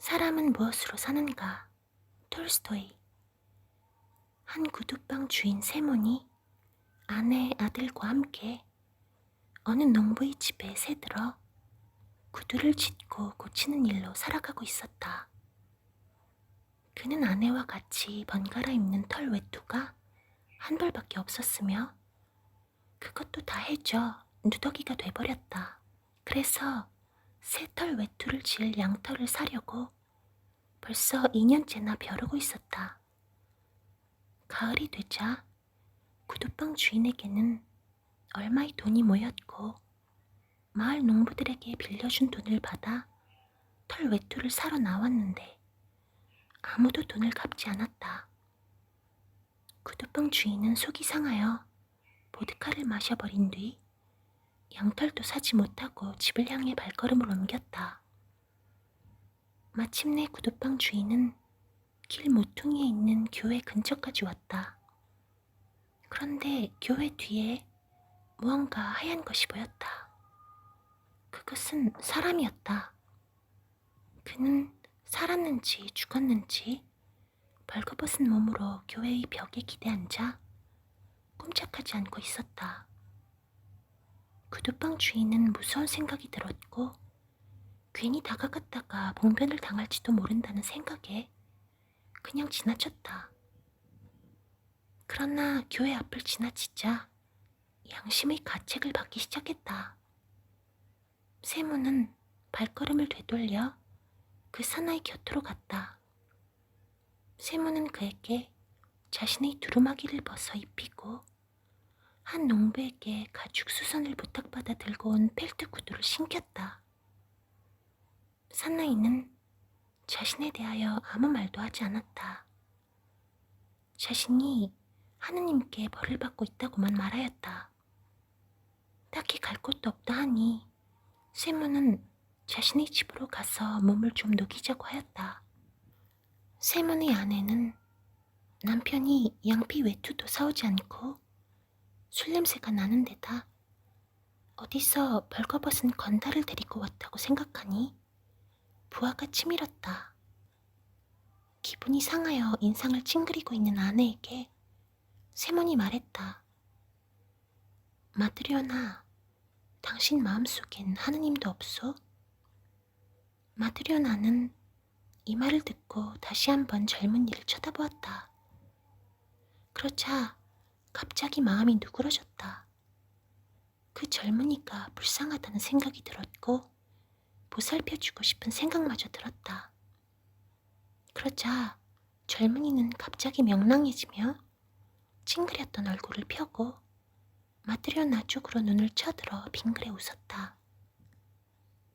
사람은 무엇으로 사는가? 톨스토이. 한 구두방 주인 세몬이 아내, 아들과 함께 어느 농부의 집에 새들어 구두를 짓고 고치는 일로 살아가고 있었다. 그는 아내와 같이 번갈아 입는 털 외투가 한 벌밖에 없었으며 그것도 다 해져 누더기가 돼버렸다. 그래서 새 털 외투를 질 양털을 사려고 벌써 2년째나 벼르고 있었다. 가을이 되자 구두방 주인에게는 얼마의 돈이 모였고 마을 농부들에게 빌려준 돈을 받아 털 외투를 사러 나왔는데 아무도 돈을 갚지 않았다. 구두방 주인은 속이 상하여 보드카를 마셔버린 뒤 양털도 사지 못하고 집을 향해 발걸음을 옮겼다. 마침내 구두방 주인은 길 모퉁이에 있는 교회 근처까지 왔다. 그런데 교회 뒤에 무언가 하얀 것이 보였다. 그것은 사람이었다. 그는 살았는지 죽었는지 벌거벗은 몸으로 교회의 벽에 기대앉아 꼼짝하지 않고 있었다. 구두방 주인은 무서운 생각이 들었고 괜히 다가갔다가 봉변을 당할지도 모른다는 생각에 그냥 지나쳤다. 그러나 교회 앞을 지나치자 양심의 가책을 받기 시작했다. 세모는 발걸음을 되돌려 그 사나이 곁으로 갔다. 세모는 그에게 자신의 두루마기를 벗어 입히고 한 농부에게 가죽 수선을 부탁받아 들고 온 펠트 구두를 신겼다. 사나이는 자신에 대하여 아무 말도 하지 않았다. 자신이 하느님께 벌을 받고 있다고만 말하였다. 딱히 갈 곳도 없다 하니 세모는 자신의 집으로 가서 몸을 좀 녹이자고 하였다. 세모의 아내는 남편이 양피 외투도 사오지 않고 술 냄새가 나는 데다 어디서 벌거벗은 건달을 데리고 왔다고 생각하니 부하가 치밀었다. 기분이 상하여 인상을 찡그리고 있는 아내에게 세몬이 말했다. 마드리오나, 당신 마음속엔 하느님도 없소? 마드리오나는 이 말을 듣고 다시 한번 젊은이를 쳐다보았다. 그러자 갑자기 마음이 누그러졌다. 그 젊은이가 불쌍하다는 생각이 들었고 보살펴주고 싶은 생각마저 들었다. 그러자 젊은이는 갑자기 명랑해지며 찡그렸던 얼굴을 펴고 마드리오나 쪽으로 눈을 쳐들어 빙그레 웃었다.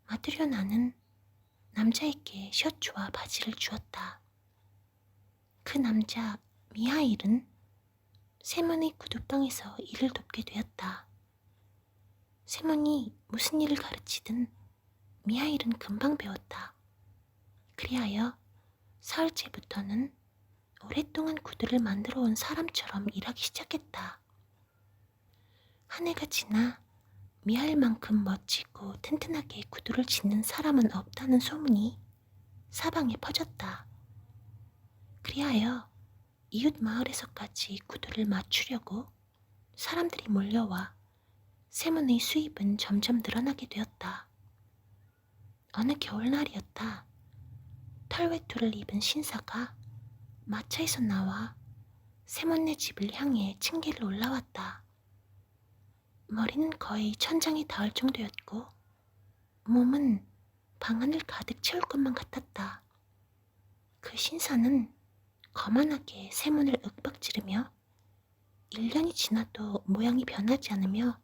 마드리오나는 남자에게 셔츠와 바지를 주었다. 그 남자 미하일은 세몬의 구두방에서 일을 돕게 되었다. 세몬이 무슨 일을 가르치든 미하일은 금방 배웠다. 그리하여 사흘째부터는 오랫동안 구두를 만들어 온 사람처럼 일하기 시작했다. 한 해가 지나 미하일만큼 멋지고 튼튼하게 구두를 짓는 사람은 없다는 소문이 사방에 퍼졌다. 그리하여 이웃 마을에서까지 구두를 맞추려고 사람들이 몰려와 세몬의 수입은 점점 늘어나게 되었다. 어느 겨울날이었다. 털외투를 입은 신사가 마차에서 나와 세몬네 집을 향해 층계를 올라왔다. 머리는 거의 천장에 닿을 정도였고 몸은 방안을 가득 채울 것만 같았다. 그 신사는 거만하게 세몬을 윽박지르며 1년이 지나도 모양이 변하지 않으며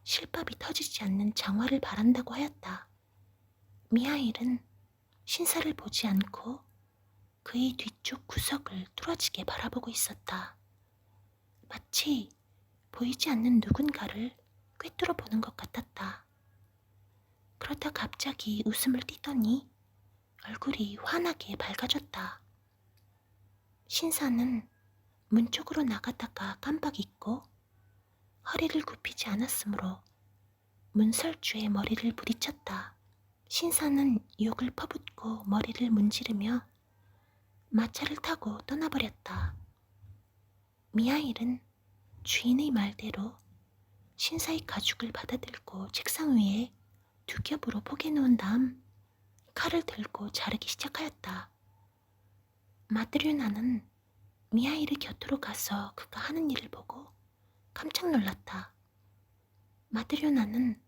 실밥이 터지지 않는 장화를 바란다고 하였다. 미하일은 신사를 보지 않고 그의 뒤쪽 구석을 뚫어지게 바라보고 있었다. 마치 보이지 않는 누군가를 꿰뚫어 보는 것 같았다. 그러다 갑자기 웃음을 띠더니 얼굴이 환하게 밝아졌다. 신사는 문 쪽으로 나가다가 깜빡 잊고 허리를 굽히지 않았으므로 문설주에 머리를 부딪혔다. 신사는 욕을 퍼붓고 머리를 문지르며 마차를 타고 떠나버렸다. 미하일은 주인의 말대로 신사의 가죽을 받아들고 책상 위에 두 겹으로 포개놓은 다음 칼을 들고 자르기 시작하였다. 마트료나는 미하일의 곁으로 가서 그가 하는 일을 보고 깜짝 놀랐다. 마트료나는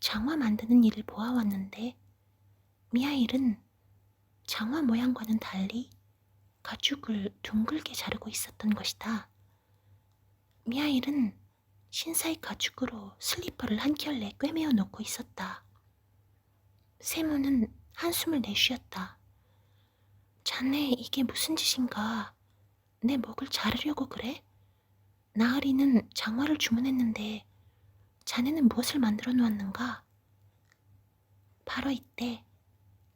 장화 만드는 일을 보아왔는데 미하일은 장화 모양과는 달리 가죽을 둥글게 자르고 있었던 것이다. 미하일은 신사의 가죽으로 슬리퍼를 한 켤레 꿰매어 놓고 있었다. 세모는 한숨을 내쉬었다. 자네 이게 무슨 짓인가? 내 목을 자르려고 그래? 나으리는 장화를 주문했는데 자네는 무엇을 만들어 놓았는가? 바로 이때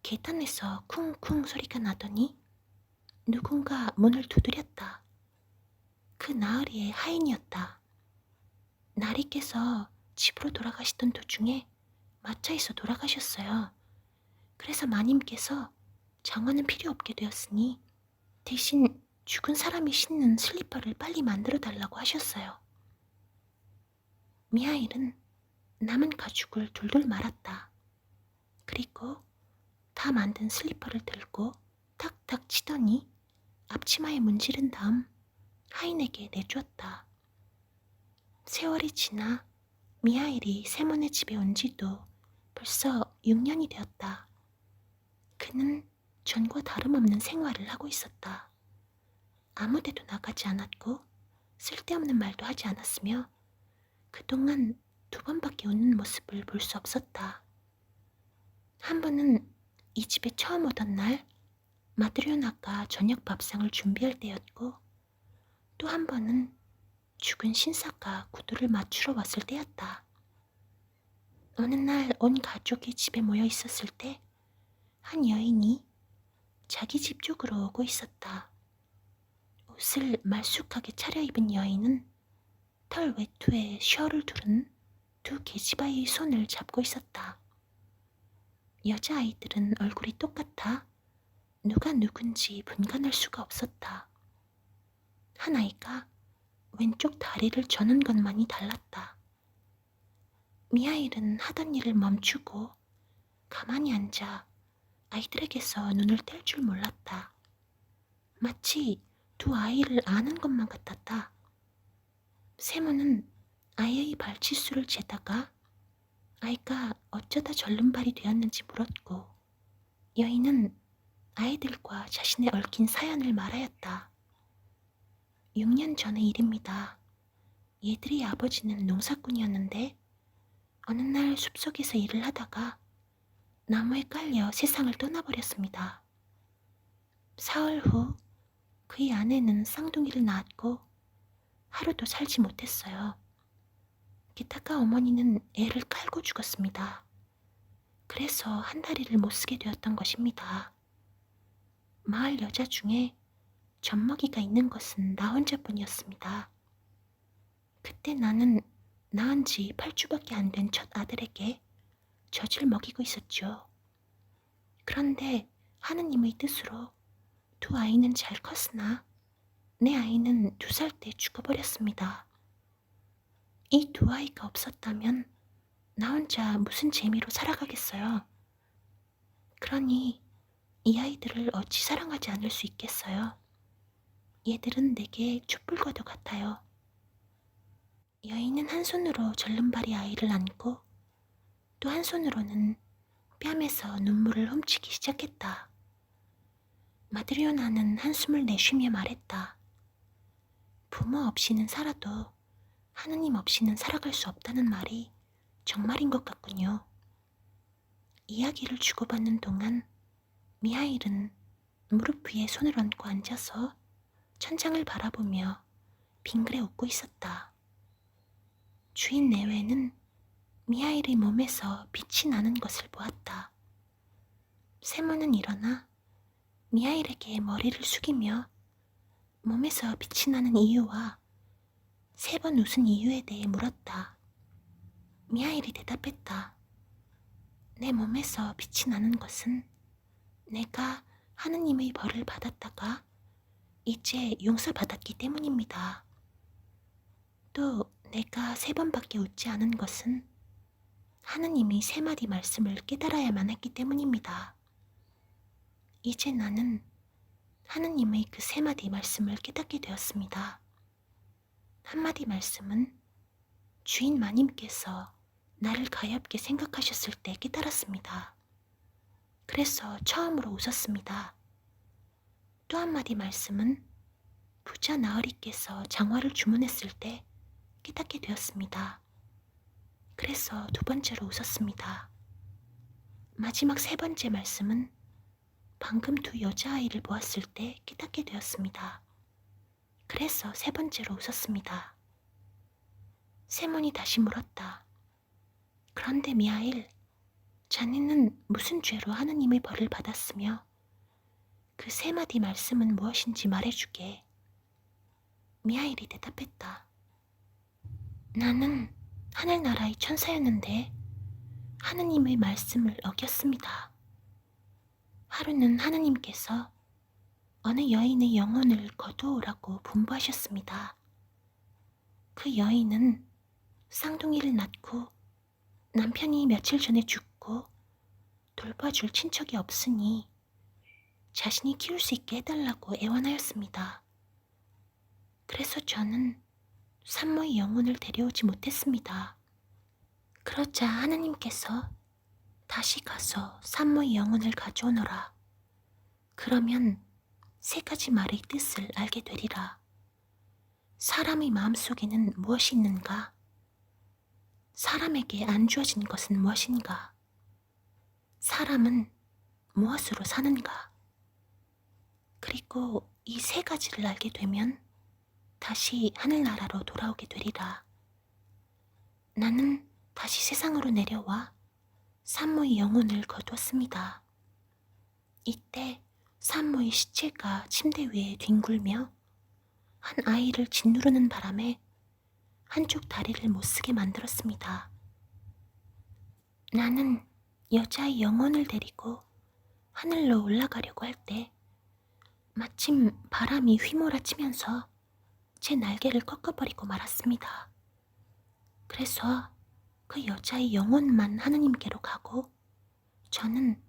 계단에서 쿵쿵 소리가 나더니 누군가 문을 두드렸다. 그 나으리의 하인이었다. 나리께서 집으로 돌아가시던 도중에 마차에서 돌아가셨어요. 그래서 마님께서 장화는 필요 없게 되었으니 대신 죽은 사람이 신는 슬리퍼를 빨리 만들어 달라고 하셨어요. 미하일은 남은 가죽을 둘둘 말았다. 그리고 다 만든 슬리퍼를 들고 탁탁 치더니 앞치마에 문지른 다음 하인에게 내주었다. 세월이 지나 미하일이 세몬의 집에 온 지도 벌써 6년이 되었다. 그는 전과 다름없는 생활을 하고 있었다. 아무데도 나가지 않았고 쓸데없는 말도 하지 않았으며 그동안 2번밖에 웃는 모습을 볼 수 없었다. 한 번은 이 집에 처음 오던 날 마드리오나가 저녁 밥상을 준비할 때였고 또 한 번은 죽은 신사가 구두를 맞추러 왔을 때였다. 어느 날 온 가족이 집에 모여 있었을 때 한 여인이 자기 집 쪽으로 오고 있었다. 옷을 말쑥하게 차려입은 여인은 털 외투에 셔를 두른 두 계집아이의 손을 잡고 있었다. 여자아이들은 얼굴이 똑같아 누가 누군지 분간할 수가 없었다. 한 아이가 왼쪽 다리를 저는 것만이 달랐다. 미하일은 하던 일을 멈추고 가만히 앉아 아이들에게서 눈을 뗄 줄 몰랐다. 마치 두 아이를 아는 것만 같았다. 세모는 아이의 발치수를 재다가 아이가 어쩌다 절름발이 되었는지 물었고 여인은 아이들과 자신의 얽힌 사연을 말하였다. 6년 전의 일입니다. 얘들의 아버지는 농사꾼이었는데 어느 날 숲속에서 일을 하다가 나무에 깔려 세상을 떠나버렸습니다. 사흘 후 그의 아내는 쌍둥이를 낳았고 하루도 살지 못했어요. 게다가 어머니는 애를 깔고 죽었습니다. 그래서 한 다리를 못 쓰게 되었던 것입니다. 마을 여자 중에 젖먹이가 있는 것은 나 혼자뿐이었습니다. 그때 나는 낳은 지 8주밖에 안 된 첫 아들에게 젖을 먹이고 있었죠. 그런데 하느님의 뜻으로 두 아이는 잘 컸으나 내 아이는 2살 때 죽어버렸습니다. 이 두 아이가 없었다면 나 혼자 무슨 재미로 살아가겠어요. 그러니 이 아이들을 어찌 사랑하지 않을 수 있겠어요. 얘들은 내게 촛불과도 같아요. 여인은 한 손으로 절름발이 아이를 안고 또 한 손으로는 뺨에서 눈물을 훔치기 시작했다. 마드리오나는 한숨을 내쉬며 말했다. 부모 없이는 살아도 하느님 없이는 살아갈 수 없다는 말이 정말인 것 같군요. 이야기를 주고받는 동안 미하일은 무릎 위에 손을 얹고 앉아서 천장을 바라보며 빙그레 웃고 있었다. 주인 내외는 미하일의 몸에서 빛이 나는 것을 보았다. 세모는 일어나 미하일에게 머리를 숙이며 몸에서 빛이 나는 이유와 3번 웃은 이유에 대해 물었다. 미하일이 대답했다. 내 몸에서 빛이 나는 것은 내가 하느님의 벌을 받았다가 이제 용서받았기 때문입니다. 또 내가 3번밖에 웃지 않은 것은 하느님이 3마디 말씀을 깨달아야만 했기 때문입니다. 이제 나는 하느님의 그 3마디 말씀을 깨닫게 되었습니다. 한마디 말씀은 주인 마님께서 나를 가엾게 생각하셨을 때 깨달았습니다. 그래서 처음으로 웃었습니다. 또 한마디 말씀은 부자 나으리께서 장화를 주문했을 때 깨닫게 되었습니다. 그래서 2번째로 웃었습니다. 마지막 3번째 말씀은 방금 2 여자아이를 보았을 때 깨닫게 되었습니다. 그래서 3번째로 웃었습니다. 세몬이 다시 물었다. 그런데 미하일, 자네는 무슨 죄로 하느님의 벌을 받았으며 그 3마디 말씀은 무엇인지 말해주게. 미하일이 대답했다. 나는 하늘나라의 천사였는데 하느님의 말씀을 어겼습니다. 하루는 하느님께서 어느 여인의 영혼을 거두오라고 분부하셨습니다. 그 여인은 쌍둥이를 낳고 남편이 며칠 전에 죽고 돌봐줄 친척이 없으니 자신이 키울 수 있게 해달라고 애원하였습니다. 그래서 저는 산모의 영혼을 데려오지 못했습니다. 그러자 하느님께서 다시 가서 산모의 영혼을 가져오너라. 그러면 3가지 말의 뜻을 알게 되리라. 사람의 마음속에는 무엇이 있는가? 사람에게 안 주어진 것은 무엇인가? 사람은 무엇으로 사는가? 그리고 이 3가지를 알게 되면 다시 하늘나라로 돌아오게 되리라. 나는 다시 세상으로 내려와 산모의 영혼을 거두었습니다. 이때 산모의 시체가 침대 위에 뒹굴며 한 아이를 짓누르는 바람에 한쪽 다리를 못쓰게 만들었습니다. 나는 여자의 영혼을 데리고 하늘로 올라가려고 할 때 마침 바람이 휘몰아치면서 제 날개를 꺾어버리고 말았습니다. 그래서 그 여자의 영혼만 하느님께로 가고 저는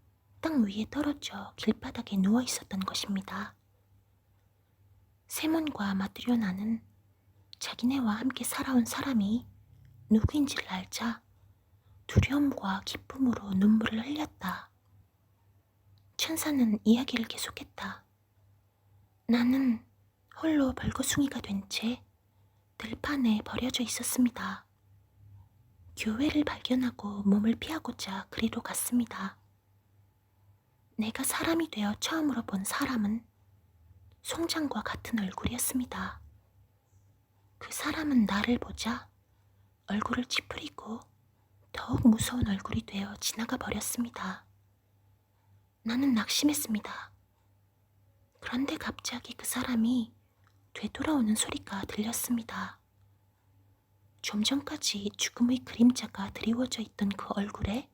땅 위에 떨어져 길바닥에 누워 있었던 것입니다. 세몬과 마트리오나는 자기네와 함께 살아온 사람이 누구인지를 알자 두려움과 기쁨으로 눈물을 흘렸다. 천사는 이야기를 계속했다. 나는 홀로 벌거숭이가 된 채 들판에 버려져 있었습니다. 교회를 발견하고 몸을 피하고자 그리로 갔습니다. 내가 사람이 되어 처음으로 본 사람은 송장과 같은 얼굴이었습니다. 그 사람은 나를 보자 얼굴을 찌푸리고 더욱 무서운 얼굴이 되어 지나가 버렸습니다. 나는 낙심했습니다. 그런데 갑자기 그 사람이 되돌아오는 소리가 들렸습니다. 좀 전까지 죽음의 그림자가 드리워져 있던 그 얼굴에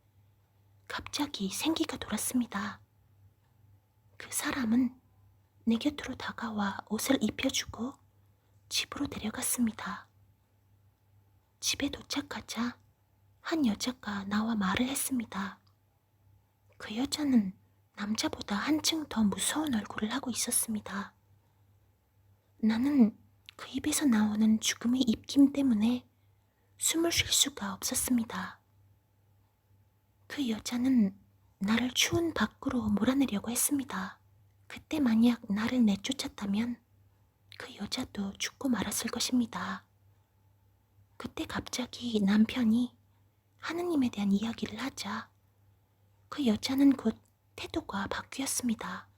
갑자기 생기가 돌았습니다. 그 사람은 내 곁으로 다가와 옷을 입혀주고 집으로 데려갔습니다. 집에 도착하자 한 여자가 나와 말을 했습니다. 그 여자는 남자보다 한층 더 무서운 얼굴을 하고 있었습니다. 나는 그 입에서 나오는 죽음의 입김 때문에 숨을 쉴 수가 없었습니다. 그 여자는 나를 추운 밖으로 몰아내려고 했습니다. 그때 만약 나를 내쫓았다면 그 여자도 죽고 말았을 것입니다. 그때 갑자기 남편이 하느님에 대한 이야기를 하자 그 여자는 곧 태도가 바뀌었습니다.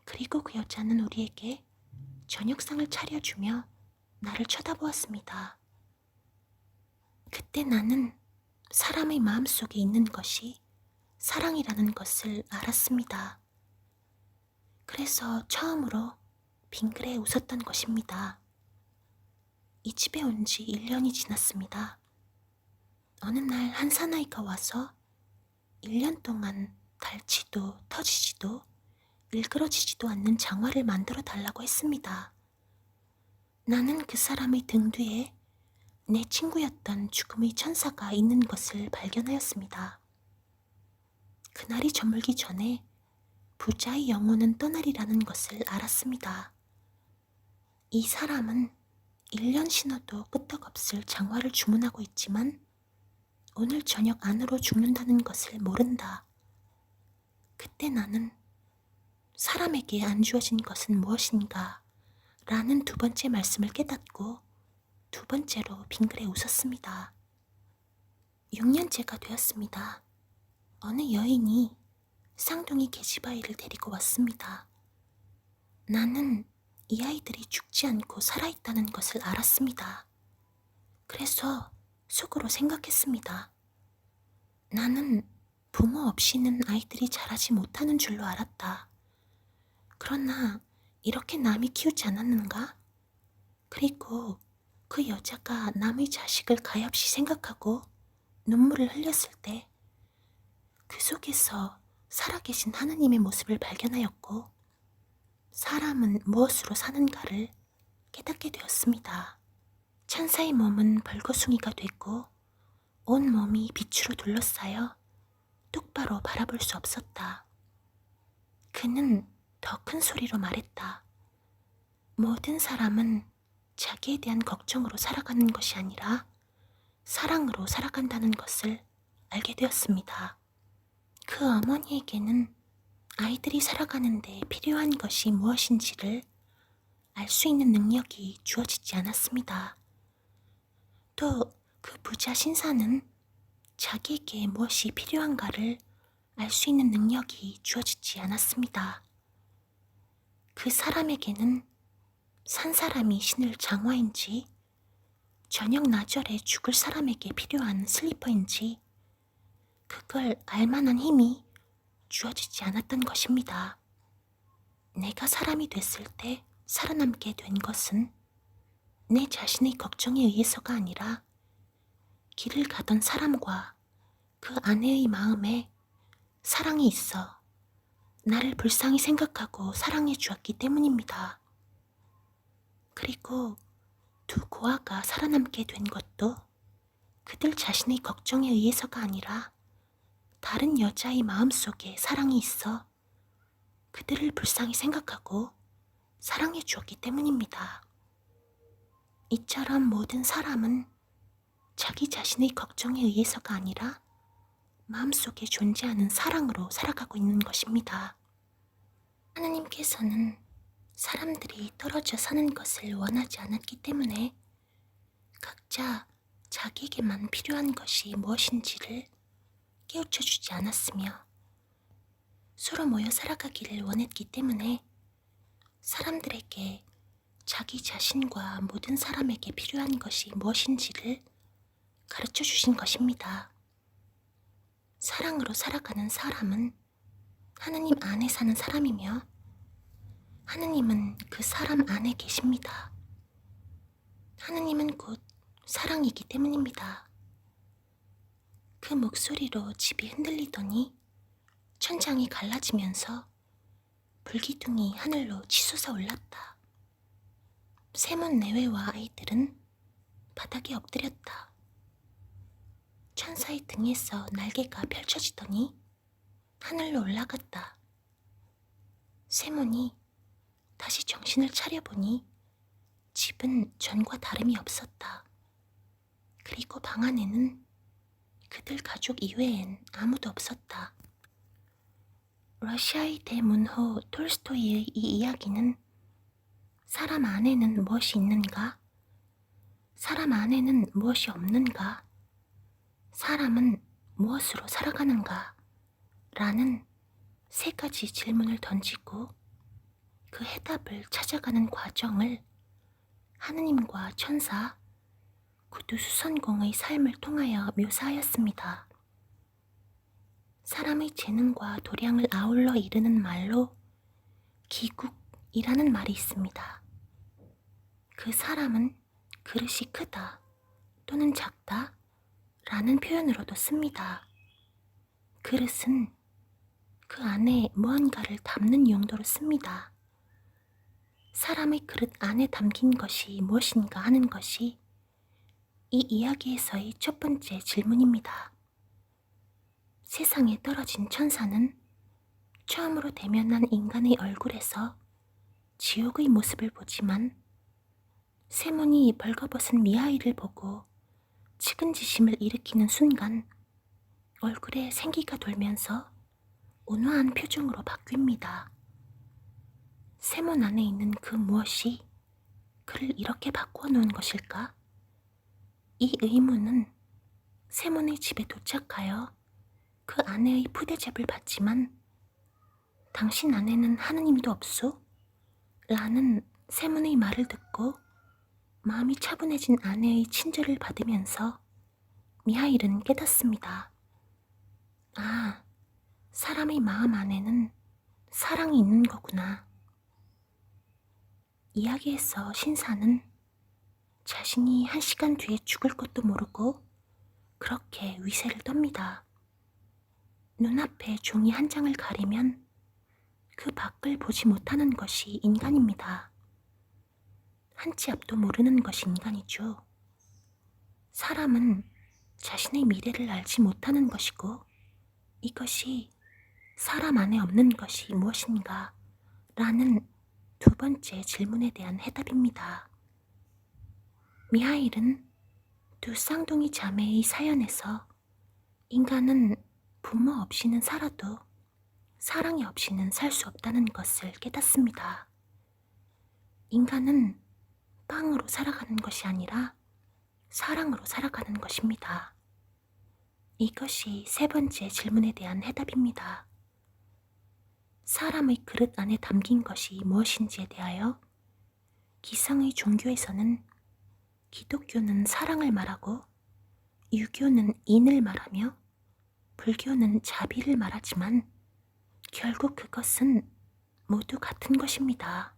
그리고 그 여자는 우리에게 저녁상을 차려주며 나를 쳐다보았습니다. 그때 나는 사람의 마음속에 있는 것이 사랑이라는 것을 알았습니다. 그래서 처음으로 빙그레 웃었던 것입니다. 이 집에 온 지 1년이 지났습니다. 어느 날 한 사나이가 와서 1년 동안 닳지도 터지지도 일그러지지도 않는 장화를 만들어 달라고 했습니다. 나는 그 사람의 등 뒤에 내 친구였던 죽음의 천사가 있는 것을 발견하였습니다. 그날이 저물기 전에 부자의 영혼은 떠나리라는 것을 알았습니다. 이 사람은 1년 신어도 끄떡없을 장화를 주문하고 있지만 오늘 저녁 안으로 죽는다는 것을 모른다. 그때 나는 사람에게 안 주어진 것은 무엇인가 라는 두 번째 말씀을 깨닫고 두 번째로 빙그레 웃었습니다. 6년째가 되었습니다. 어느 여인이 쌍둥이 계집아이를 데리고 왔습니다. 나는 이 아이들이 죽지 않고 살아있다는 것을 알았습니다. 그래서 속으로 생각했습니다. 나는 부모 없이는 아이들이 자라지 못하는 줄로 알았다. 그러나 이렇게 남이 키우지 않았는가? 그리고 그 여자가 남의 자식을 가엾이 생각하고 눈물을 흘렸을 때 그 속에서 살아계신 하느님의 모습을 발견하였고 사람은 무엇으로 사는가를 깨닫게 되었습니다. 천사의 몸은 벌거숭이가 됐고 온 몸이 빛으로 둘러싸여 똑바로 바라볼 수 없었다. 그는 더 큰 소리로 말했다. 모든 사람은 자기에 대한 걱정으로 살아가는 것이 아니라 사랑으로 살아간다는 것을 알게 되었습니다. 그 어머니에게는 아이들이 살아가는데 필요한 것이 무엇인지를 알 수 있는 능력이 주어지지 않았습니다. 또 그 부자 신사는 자기에게 무엇이 필요한가를 알 수 있는 능력이 주어지지 않았습니다. 그 사람에게는 산 사람이 신을 장화인지 저녁 나절에 죽을 사람에게 필요한 슬리퍼인지 그걸 알만한 힘이 주어지지 않았던 것입니다. 내가 사람이 됐을 때 살아남게 된 것은 내 자신의 걱정에 의해서가 아니라 길을 가던 사람과 그 아내의 마음에 사랑이 있어 나를 불쌍히 생각하고 사랑해 주었기 때문입니다. 그리고 두 고아가 살아남게 된 것도 그들 자신의 걱정에 의해서가 아니라 다른 여자의 마음속에 사랑이 있어 그들을 불쌍히 생각하고 사랑해 주었기 때문입니다. 이처럼 모든 사람은 자기 자신의 걱정에 의해서가 아니라 마음속에 존재하는 사랑으로 살아가고 있는 것입니다. 하느님께서는 사람들이 떨어져 사는 것을 원하지 않았기 때문에 각자 자기에게만 필요한 것이 무엇인지를 깨우쳐 주지 않았으며 서로 모여 살아가기를 원했기 때문에 사람들에게 자기 자신과 모든 사람에게 필요한 것이 무엇인지를 가르쳐 주신 것입니다. 사랑으로 살아가는 사람은 하느님 안에 사는 사람이며 하느님은 그 사람 안에 계십니다. 하느님은 곧 사랑이기 때문입니다. 그 목소리로 집이 흔들리더니 천장이 갈라지면서 불기둥이 하늘로 치솟아 올랐다. 세문 내외와 아이들은 바닥에 엎드렸다. 천사의 등에서 날개가 펼쳐지더니 하늘로 올라갔다. 세문이 다시 정신을 차려보니 집은 전과 다름이 없었다. 그리고 방 안에는 그들 가족 이외엔 아무도 없었다. 러시아의 대문호 톨스토이의 이 이야기는 사람 안에는 무엇이 있는가? 사람 안에는 무엇이 없는가? 사람은 무엇으로 살아가는가? 라는 세 가지 질문을 던지고 그 해답을 찾아가는 과정을 하느님과 천사, 구두 수선공의 삶을 통하여 묘사하였습니다. 사람의 재능과 도량을 아울러 이르는 말로 기국이라는 말이 있습니다. 그 사람은 그릇이 크다 또는 작다 라는 표현으로도 씁니다. 그릇은 그 안에 무언가를 담는 용도로 씁니다. 사람의 그릇 안에 담긴 것이 무엇인가 하는 것이 이 이야기에서의 첫 번째 질문입니다. 세상에 떨어진 천사는 처음으로 대면한 인간의 얼굴에서 지옥의 모습을 보지만 세몬이 벌거벗은 미하일을 보고 측은지심을 일으키는 순간 얼굴에 생기가 돌면서 온화한 표정으로 바뀝니다. 세몬 안에 있는 그 무엇이 그를 이렇게 바꾸어 놓은 것일까? 이 의문은 세몬의 집에 도착하여 그 아내의 푸대접을 받지만 당신 안에는 하느님도 없소? 라는 세몬의 말을 듣고 마음이 차분해진 아내의 친절을 받으면서 미하일은 깨닫습니다. 아, 사람의 마음 안에는 사랑이 있는 거구나. 이야기에서 신사는 자신이 1시간 뒤에 죽을 것도 모르고 그렇게 위세를 떱니다. 눈앞에 종이 한 장을 가리면 그 밖을 보지 못하는 것이 인간입니다. 한 치 앞도 모르는 것이 인간이죠. 사람은 자신의 미래를 알지 못하는 것이고 이것이 사람 안에 없는 것이 무엇인가 라는 두 번째 질문에 대한 해답입니다. 미하일은 두 쌍둥이 자매의 사연에서 인간은 부모 없이는 살아도 사랑이 없이는 살 수 없다는 것을 깨닫습니다. 인간은 빵으로 살아가는 것이 아니라 사랑으로 살아가는 것입니다. 이것이 세 번째 질문에 대한 해답입니다. 사람의 그릇 안에 담긴 것이 무엇인지에 대하여 기성의 종교에서는 기독교는 사랑을 말하고 유교는 인을 말하며 불교는 자비를 말하지만 결국 그것은 모두 같은 것입니다.